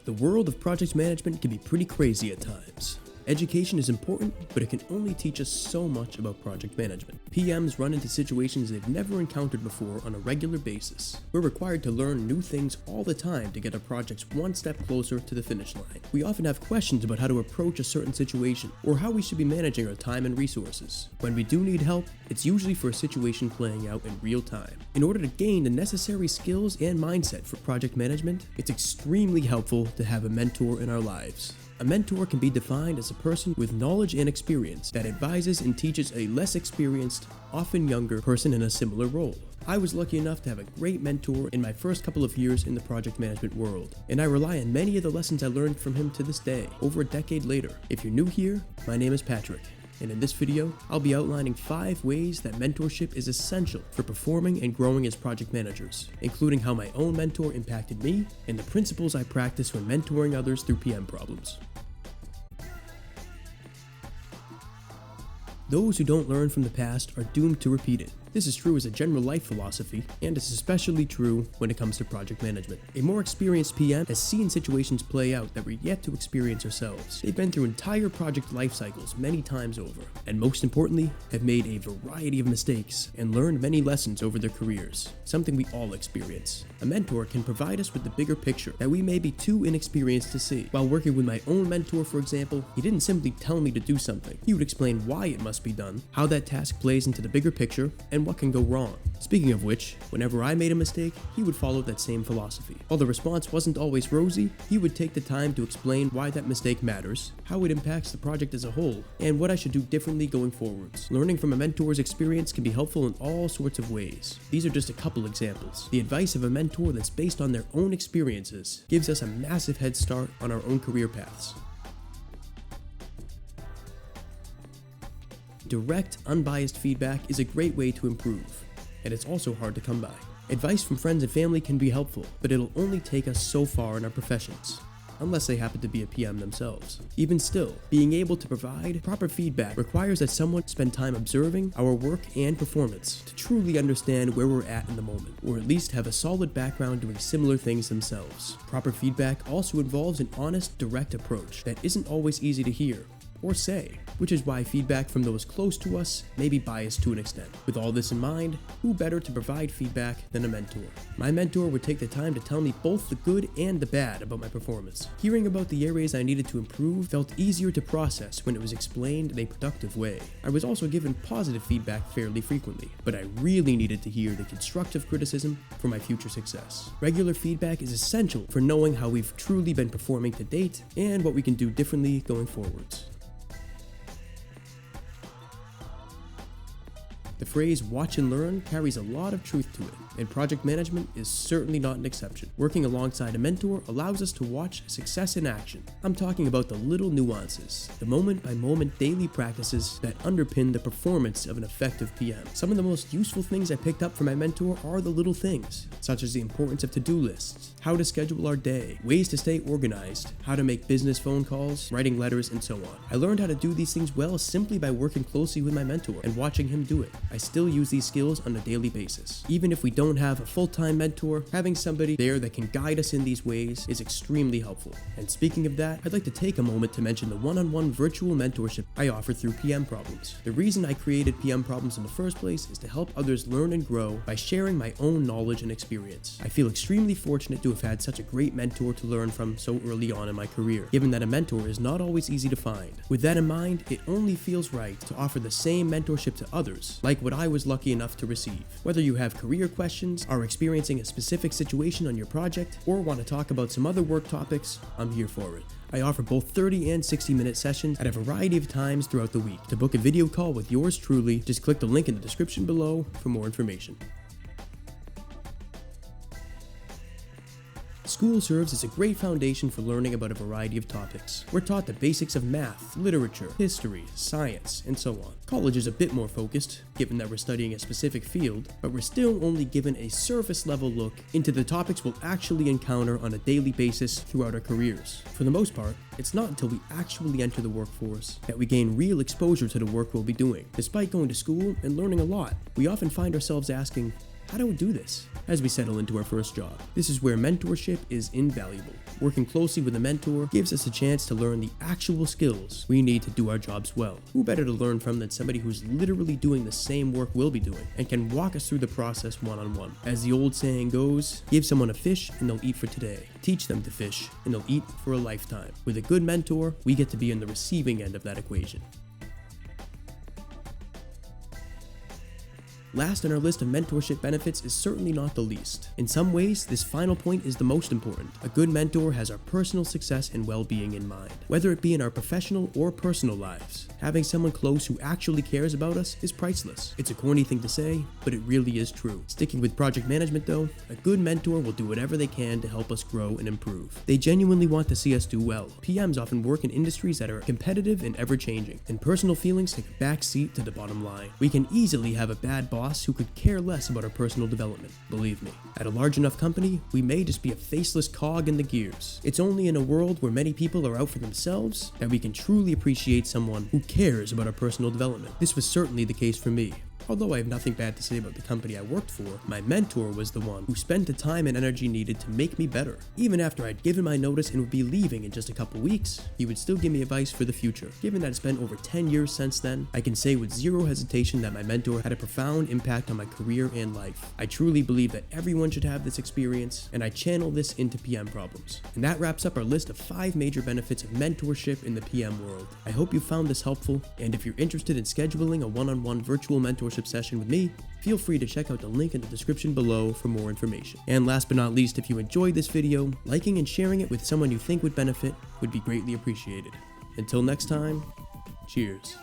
The world of project management can be pretty crazy at times. Education is important, but it can only teach us so much about project management. PMs run into situations they've never encountered before on a regular basis. We're required to learn new things all the time to get our projects one step closer to the finish line. We often have questions about how to approach a certain situation, or how we should be managing our time and resources. When we do need help, it's usually for a situation playing out in real time. In order to gain the necessary skills and mindset for project management, it's extremely helpful to have a mentor in our lives. A mentor can be defined as a person with knowledge and experience that advises and teaches a less experienced, often younger person in a similar role. I was lucky enough to have a great mentor in my first couple of years in the project management world, and I rely on many of the lessons I learned from him to this day, over a decade later. If you're new here, my name is Patrick, and in this video, I'll be outlining 5 ways that mentorship is essential for performing and growing as project managers, including how my own mentor impacted me and the principles I practice when mentoring others through PM problems. Those who don't learn from the past are doomed to repeat it. This is true as a general life philosophy, and it's especially true when it comes to project management. A more experienced PM has seen situations play out that we're yet to experience ourselves. They've been through entire project life cycles many times over, and most importantly, have made a variety of mistakes and learned many lessons over their careers, something we all experience. A mentor can provide us with the bigger picture that we may be too inexperienced to see. While working with my own mentor, for example, he didn't simply tell me to do something. He would explain why it must be done, how that task plays into the bigger picture, and what can go wrong. Speaking of which, whenever I made a mistake, he would follow that same philosophy. While the response wasn't always rosy, he would take the time to explain why that mistake matters, how it impacts the project as a whole, and what I should do differently going forwards. Learning from a mentor's experience can be helpful in all sorts of ways. These are just a couple examples. The advice of a mentor that's based on their own experiences gives us a massive head start on our own career paths. Direct, unbiased feedback is a great way to improve, and it's also hard to come by. Advice from friends and family can be helpful, but it'll only take us so far in our professions, unless they happen to be a PM themselves. Even still, being able to provide proper feedback requires that someone spend time observing our work and performance to truly understand where we're at in the moment, or at least have a solid background doing similar things themselves. Proper feedback also involves an honest, direct approach that isn't always easy to hear or say, which is why feedback from those close to us may be biased to an extent. With all this in mind, who better to provide feedback than a mentor? My mentor would take the time to tell me both the good and the bad about my performance. Hearing about the areas I needed to improve felt easier to process when it was explained in a productive way. I was also given positive feedback fairly frequently, but I really needed to hear the constructive criticism for my future success. Regular feedback is essential for knowing how we've truly been performing to date and what we can do differently going forwards. The phrase "watch and learn" carries a lot of truth to it, and project management is certainly not an exception. Working alongside a mentor allows us to watch success in action. I'm talking about the little nuances, the moment-by-moment daily practices that underpin the performance of an effective PM. Some of the most useful things I picked up from my mentor are the little things, such as the importance of to-do lists, how to schedule our day, ways to stay organized, how to make business phone calls, writing letters, and so on. I learned how to do these things well simply by working closely with my mentor and watching him do it. I still use these skills on a daily basis. Even if we don't have a full-time mentor, having somebody there that can guide us in these ways is extremely helpful. And speaking of that, I'd like to take a moment to mention the one-on-one virtual mentorship I offer through PM Problems. The reason I created PM Problems in the first place is to help others learn and grow by sharing my own knowledge and experience. I feel extremely fortunate to have had such a great mentor to learn from so early on in my career, given that a mentor is not always easy to find. With that in mind, it only feels right to offer the same mentorship to others, like what I was lucky enough to receive. Whether you have career questions, are experiencing a specific situation on your project, or want to talk about some other work topics, I'm here for it. I offer both 30 and 60-minute sessions at a variety of times throughout the week. To book a video call with yours truly, just click the link in the description below for more information. School serves as a great foundation for learning about a variety of topics. We're taught the basics of math, literature, history, science, and so on. College is a bit more focused, given that we're studying a specific field, but we're still only given a surface-level look into the topics we'll actually encounter on a daily basis throughout our careers. For the most part, it's not until we actually enter the workforce that we gain real exposure to the work we'll be doing. Despite going to school and learning a lot, we often find ourselves asking, How do we do this? As we settle into our first job, this is where mentorship is invaluable. Working closely with a mentor gives us a chance to learn the actual skills we need to do our jobs well. Who better to learn from than somebody who's literally doing the same work we'll be doing and can walk us through the process one-on-one. As the old saying goes, give someone a fish and they'll eat for today. Teach them to fish and they'll eat for a lifetime. With a good mentor, we get to be on the receiving end of that equation. Last on our list of mentorship benefits is certainly not the least. In some ways, this final point is the most important. A good mentor has our personal success and well-being in mind. Whether it be in our professional or personal lives, having someone close who actually cares about us is priceless. It's a corny thing to say, but it really is true. Sticking with project management though, a good mentor will do whatever they can to help us grow and improve. They genuinely want to see us do well. PMs often work in industries that are competitive and ever-changing, and personal feelings take a back seat to the bottom line. We can easily have a bad boss who could care less about our personal development. Believe me, at a large enough company, we may just be a faceless cog in the gears. It's only in a world where many people are out for themselves that we can truly appreciate someone who cares about our personal development. This was certainly the case for me. Although I have nothing bad to say about the company I worked for, my mentor was the one who spent the time and energy needed to make me better. Even after I'd given my notice and would be leaving in just a couple weeks, he would still give me advice for the future. Given that it's been over 10 years since then, I can say with zero hesitation that my mentor had a profound impact on my career and life. I truly believe that everyone should have this experience, and I channel this into PM problems. And that wraps up our list of 5 major benefits of mentorship in the PM world. I hope you found this helpful, and if you're interested in scheduling a one-on-one virtual mentorship session with me, feel free to check out the link in the description below for more information. And last but not least, if you enjoyed this video, liking and sharing it with someone you think would benefit would be greatly appreciated. Until next time, cheers.